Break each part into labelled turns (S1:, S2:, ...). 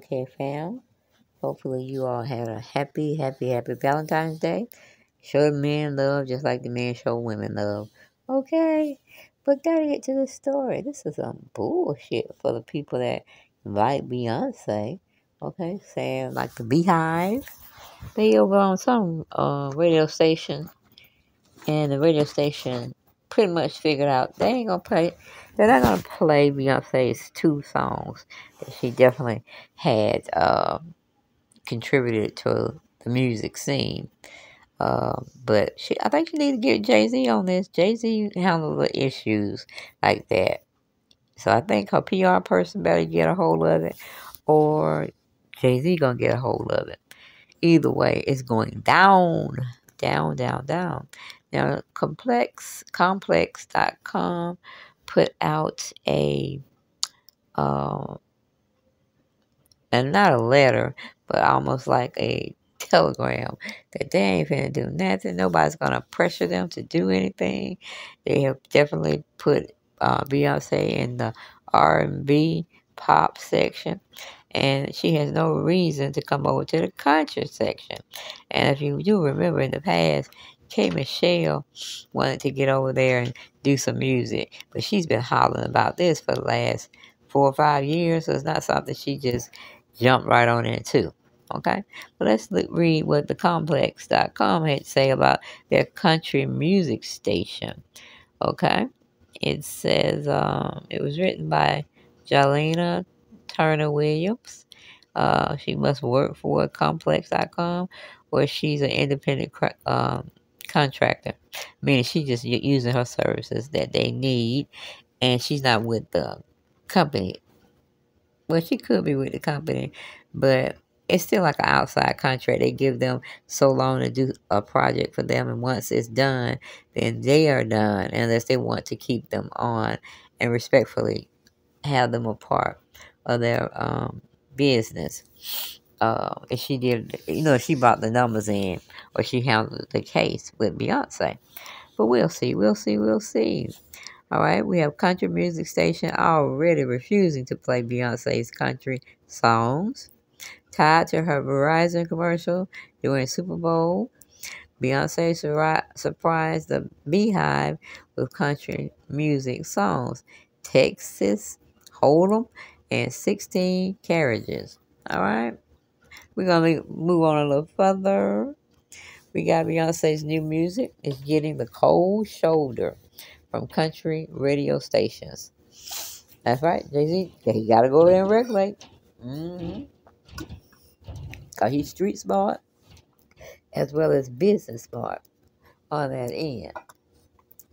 S1: Okay, fam. Hopefully you all had a happy Valentine's Day. Show men love just like the men show women love. Okay? But gotta get to the story. This is some bullshit for the people that like Beyonce. Okay? Saying like the Beehive. They over on some radio station, and the radio station pretty much figured out they're not gonna play Beyonce's two songs that she definitely had contributed to the music scene. But I think she need to get Jay-Z on this. Jay-Z handle the issues like that. So I think her PR person better get a hold of it, or Jay-Z gonna get a hold of it. Either way, it's going down, down, down, down. Now, complex.com put out uh, and not a letter, but almost like a telegram that they ain't finna do nothing. Nobody's gonna pressure them to do anything. They have definitely put Beyonce in the R&B pop section, and she has no reason to come over to the country section. And if you do remember in the past, K. Michelle wanted to get over there and do some music, but she's been hollering about this for the last 4 or 5 years, so it's not something she just jumped right on into. Okay, but let's read what the complex.com had to say about their country music station. Okay, it says it was written by Jalena Turner Williams. She must work for complex.com, where she's an independent contractor, meaning she's just using her services that they need, and she's not with the company. Well, she could be with the company, but it's still like an outside contract. They give them so long to do a project for them, and once it's done, then they are done, unless they want to keep them on and respectfully have them a part of their business. If she did, she brought the numbers in, or she handled the case with Beyonce. But we'll see, we'll see. All right, we have country music station already refusing to play Beyonce's country songs. Tied to her Verizon commercial during Super Bowl, Beyonce surprised the Beehive with country music songs, Texas Hold'em, and 16 Carriages. All right, we're going to move on a little further. We got Beyonce's new music. It's getting the cold shoulder from country radio stations. That's right, Jay-Z. He got to go over there and regulate. Because he's street smart as well as business smart on that end.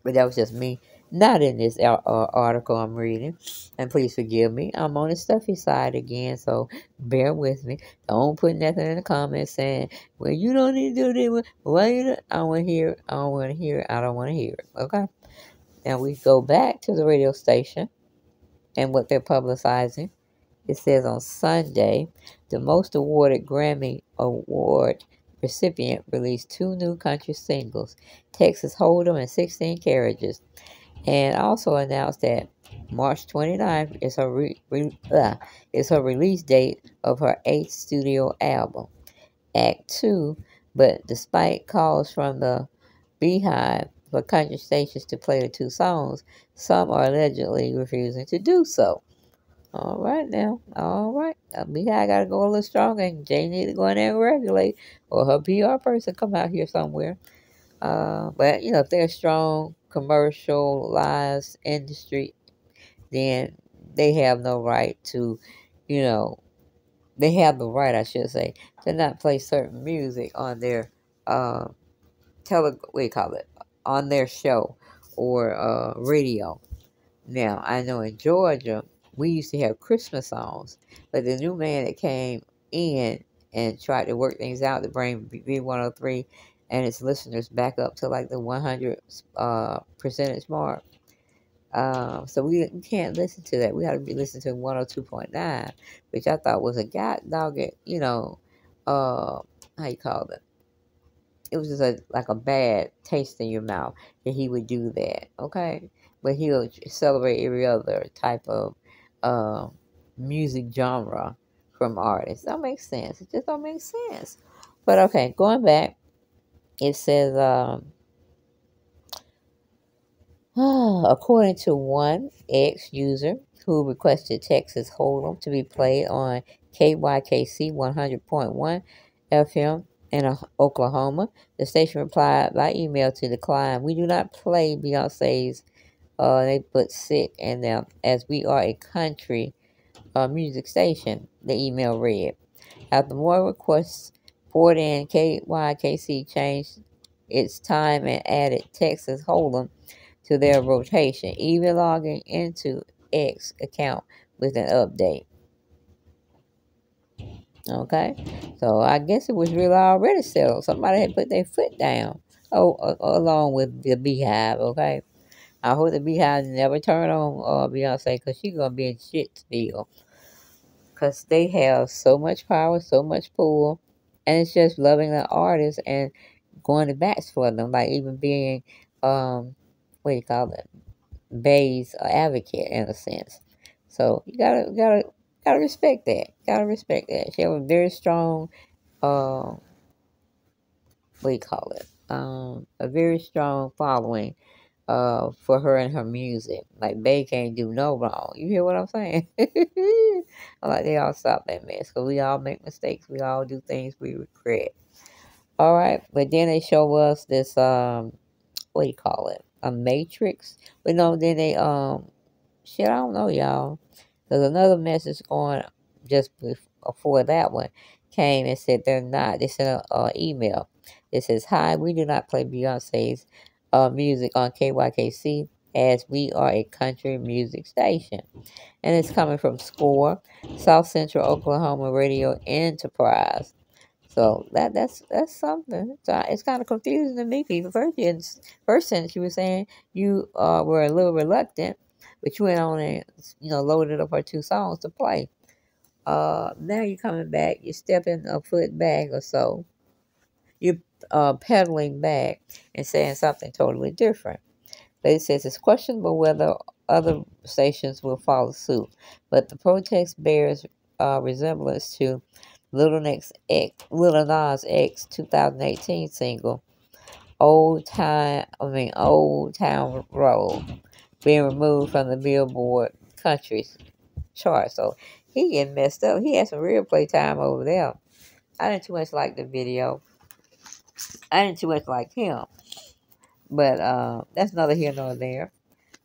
S1: But that was just me, not in this article I'm reading. And please forgive me. I'm on the stuffy side again, so bear with me. Don't put nothing in the comments saying, well, you don't need to do this. Why you I don't want to hear it. I don't want to hear it. I don't want to hear it. Okay? Now we go back to the radio station and what they're publicizing. It says on Sunday, the most awarded Grammy Award recipient released 2 new country singles, Texas Hold'em and 16 Carriages, and also announced that March 29th is her release date of her 8th studio album, Act 2, but despite calls from the Beehive for country stations to play the 2 songs, some are allegedly refusing to do so. All right now. All right. Beehive got to go a little stronger, and Jay need to go in there and regulate, or her PR person come out here somewhere. But, if they're a strong commercialized industry, then they have no right to, they have the right, I should say, to not play certain music on their what do you call it, on their show or radio. Now, I know in Georgia, we used to have Christmas songs, but the new man that came in and tried to work things out to bring B103 and its listeners back up to like the 100 percentage mark. So we can't listen to that. We got to be listening to 102.9, which I thought was a god dog it, how you call it? It was just like a bad taste in your mouth that he would do that, okay? But he'll celebrate every other type of music genre from artists. Don't make sense. It just don't make sense. But okay, going back, it says, according to one ex user who requested Texas Hold'em to be played on KYKC 100.1 FM in Oklahoma, the station replied by email to decline. We do not play Beyonce's, they put sick in them, as we are a country music station, the email read. After more requests poured in, KYKC changed its time and added Texas Hold'em to their rotation, even logging into X account with an update. Okay, so I guess it was really already settled. Somebody had put their foot down. Oh, along with the Beehive. Okay, I hope the Beehive never turn on Beyonce, because she's gonna be in shit still. Because they have so much power, so much pull, and it's just loving the artist and going to bats for them, like even being what do you call it? Bay's advocate in a sense. So you gotta respect that. Gotta respect that. She have a very strong what do you call it? A very strong following for her and her music. Like Bay can't do no wrong. You hear what I'm saying? I'm like, they all stop that mess, because we all make mistakes. We all do things we regret. All right, but then they show us this what do you call it? A matrix. But no, then they shit, I don't know, y'all. There's another message going just before that one came and said they're not. They sent an email. It says, "Hi, we do not play Beyonce's music on KYKC, as we are a country music station." And it's coming from SCORE, South Central Oklahoma Radio Enterprise. So that's something. So it's kind of confusing to me, people. First sentence you were saying you were a little reluctant, but you went on and loaded up our two songs to play. Now you're coming back. You're stepping a foot back or so. You're pedaling back and saying something totally different. But it says it's questionable whether other stations will follow suit, but the protest bears resemblance to Little Nas X 2018 single Old Town Road being removed from the Billboard country chart. So he getting messed up. He had some real playtime over there. I didn't too much like the video. I didn't too much like him. But that's neither here nor there.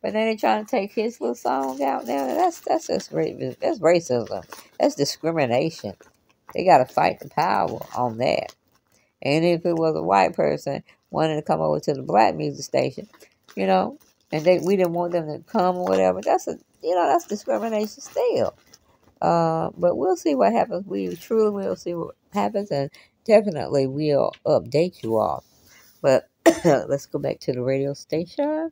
S1: But then they trying to take his little song out now. That's just that's racism. That's discrimination. They got to fight the power on that. And if it was a white person wanting to come over to the black music station, and we didn't want them to come or whatever, that's discrimination still. But we'll see what happens. We truly will see what happens, and definitely we'll update you all. But let's go back to the radio station.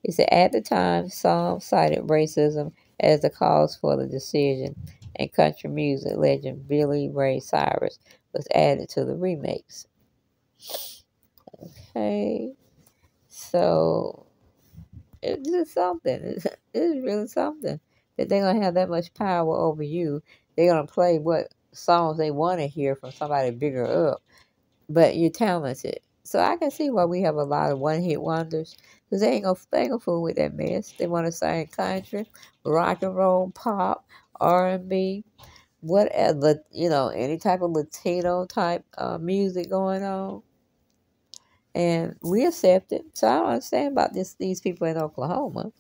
S1: It said, at the time, some cited racism as the cause for the decision, and country music legend Billy Ray Cyrus was added to the remix. Okay, so it's just something. It's really something that they're gonna have that much power over you. They're gonna play what songs they want to hear from somebody bigger up, but you're talented. So I can see why we have a lot of one-hit wonders, because they ain't gonna fool with that mess. They want to sing country, rock and roll, pop, R&B, whatever, any type of Latino type music going on, and we accept it. So I don't understand about these people in Oklahoma.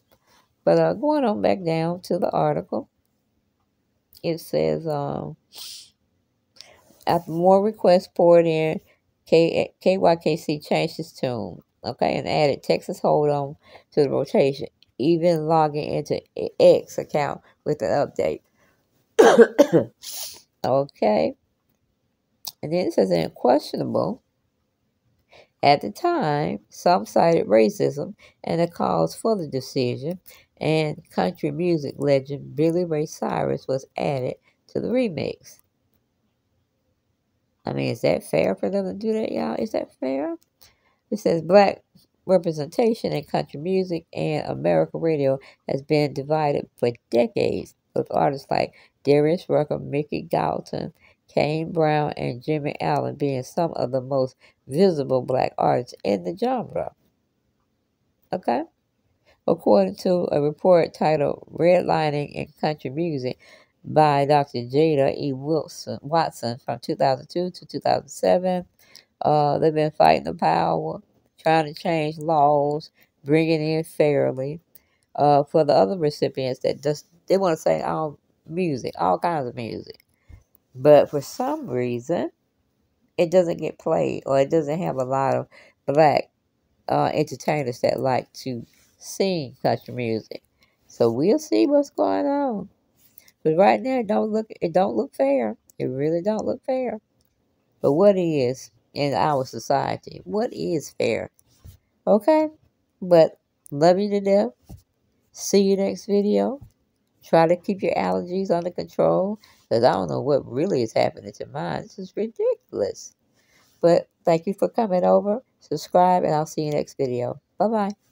S1: But going on back down to the article, it says, after more requests poured in, KYKC changed its tune, okay, and added Texas Hold'em to the rotation, even logging into X account with an update. Okay. And then it says, questionable. At the time, some cited racism and the cause for the decision, and country music legend Billy Ray Cyrus was added to the remix. I mean, is that fair for them to do that, y'all? Is that fair? It says black representation in country music and American radio has been divided for decades. with artists like Darius Rucker, Mickey Galton, Kane Brown, and Jimmy Allen being some of the most visible black artists in the genre. Okay? According to a report titled Redlining in Country Music by Dr. Jada E. Watson from 2002 to 2007, they've been fighting the power, trying to change laws, bringing in fairly. For the other recipients that just they want to sing all music, all kinds of music, but for some reason it doesn't get played, or it doesn't have a lot of black entertainers that like to sing country music. So we'll see what's going on. But right now, it don't look fair. It really don't look fair. But what is in our society? What is fair? Okay. But love you to death. See you next video. Try to keep your allergies under control, because I don't know what really is happening to mine. This is ridiculous. But thank you for coming over. Subscribe, and I'll see you next video. Bye-bye.